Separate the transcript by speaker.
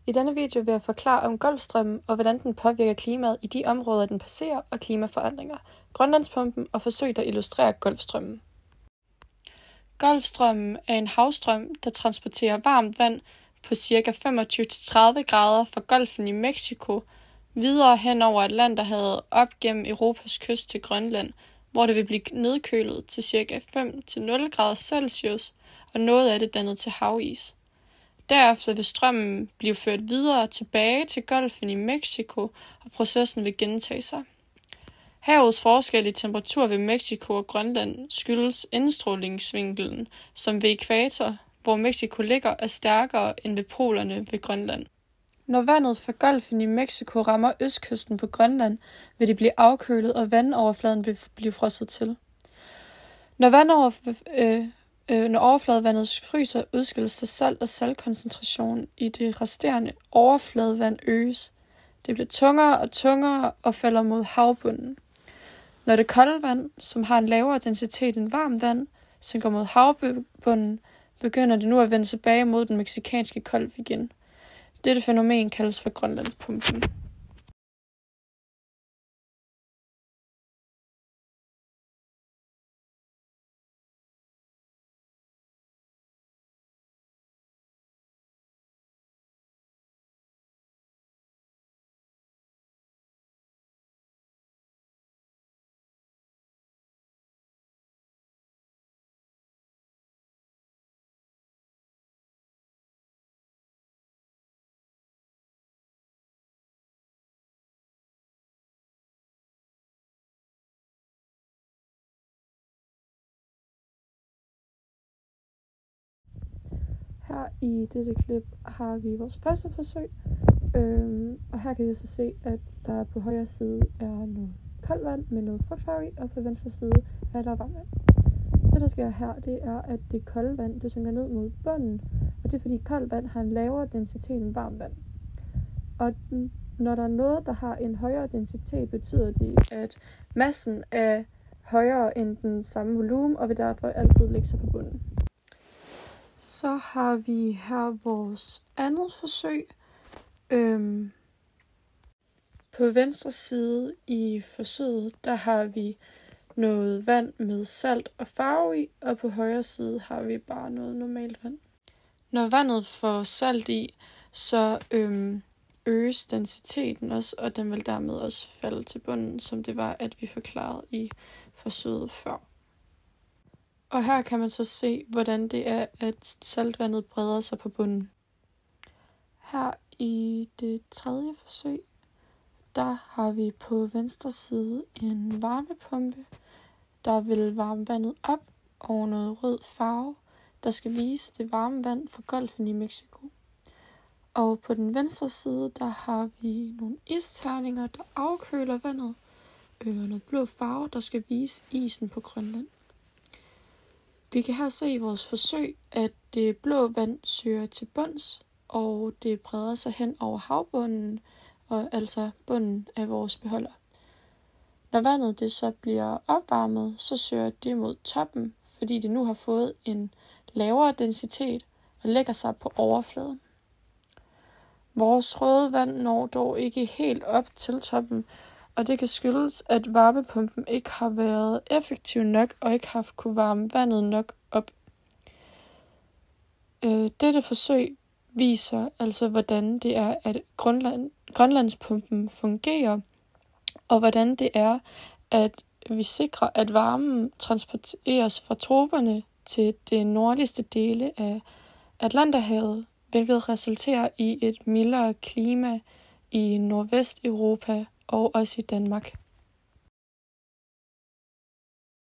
Speaker 1: I denne video vil jeg forklare om Golfstrømmen og hvordan den påvirker klimaet i de områder, den passerer, og klimaforandringer, Grønlandspumpen og forsøg, der illustrerer Golfstrømmen. Golfstrømmen er en havstrøm, der transporterer varmt vand på ca. 25-30 grader fra Golfen i Mexico videre hen over Atlanterhavet op gennem Europas kyst til Grønland, hvor det vil blive nedkølet til ca. 5-0 grader Celsius og noget af det dannet til havis. Derefter vil strømmen blive ført videre tilbage til Golfen i Mexico, og processen vil gentage sig. Havets forskel i temperatur ved Mexico og Grønland skyldes indstrålingsvinklen, som ved ækvator, hvor Mexico ligger, er stærkere end ved polerne ved Grønland. Når vandet fra Golfen i Mexico rammer østkysten på Grønland, vil det blive afkølet, og vandoverfladen vil blive frosset til. Når overfladevandet fryser, udskilles der salt, og saltkoncentrationen i det resterende overfladevand øges. Det bliver tungere og tungere og falder mod havbunden. Når det kolde vand, som har en lavere densitet end varmt vand, synker mod havbunden, begynder det nu at vende tilbage mod den mexicanske golf igen. Dette fænomen kaldes for Grønlandspumpen. Her i dette klip har vi vores første forsøg, og her kan I så se, at der på højre side er noget koldt vand med noget frugtfarve i, og på venstre side er der varmt vand. Det der sker her, det er, at det kolde vand det synker ned mod bunden, og det er fordi koldt vand har en lavere densitet end varmt vand. Og når der er noget, der har en højere densitet, betyder det, at massen er højere end den samme volumen, og vil derfor altid lægge sig på bunden. Så har vi her vores andet forsøg. På venstre side i forsøget, der har vi noget vand med salt og farve i, og på højre side har vi bare noget normalt vand. Når vandet får salt i, så øges densiteten også, og den vil dermed også falde til bunden, som det var, at vi forklarede i forsøget før. Og her kan man så se, hvordan det er, at saltvandet breder sig på bunden. Her i det tredje forsøg, der har vi på venstre side en varmepumpe, der vil varme vandet op over noget rød farve, der skal vise det varme vand fra Golfen i Mexico. Og på den venstre side, der har vi nogle isterninger, der afkøler vandet, og noget blå farve, der skal vise isen på Grønland. Vi kan her se i vores forsøg, at det blå vand søger til bunds, og det breder sig hen over havbunden, og altså bunden af vores beholder. Når vandet det så bliver opvarmet, så søger det mod toppen, fordi det nu har fået en lavere densitet og lægger sig på overfladen. Vores røde vand når dog ikke helt op til toppen, og det kan skyldes, at varmepumpen ikke har været effektiv nok og ikke har kunne varme vandet nok op. Dette forsøg viser altså, hvordan det er, at Grønlandspumpen fungerer, og hvordan det er, at vi sikrer, at varmen transporteres fra troperne til det nordligste dele af Atlanterhavet, hvilket resulterer i et mildere klima i Nordvesteuropa og også i Danmark.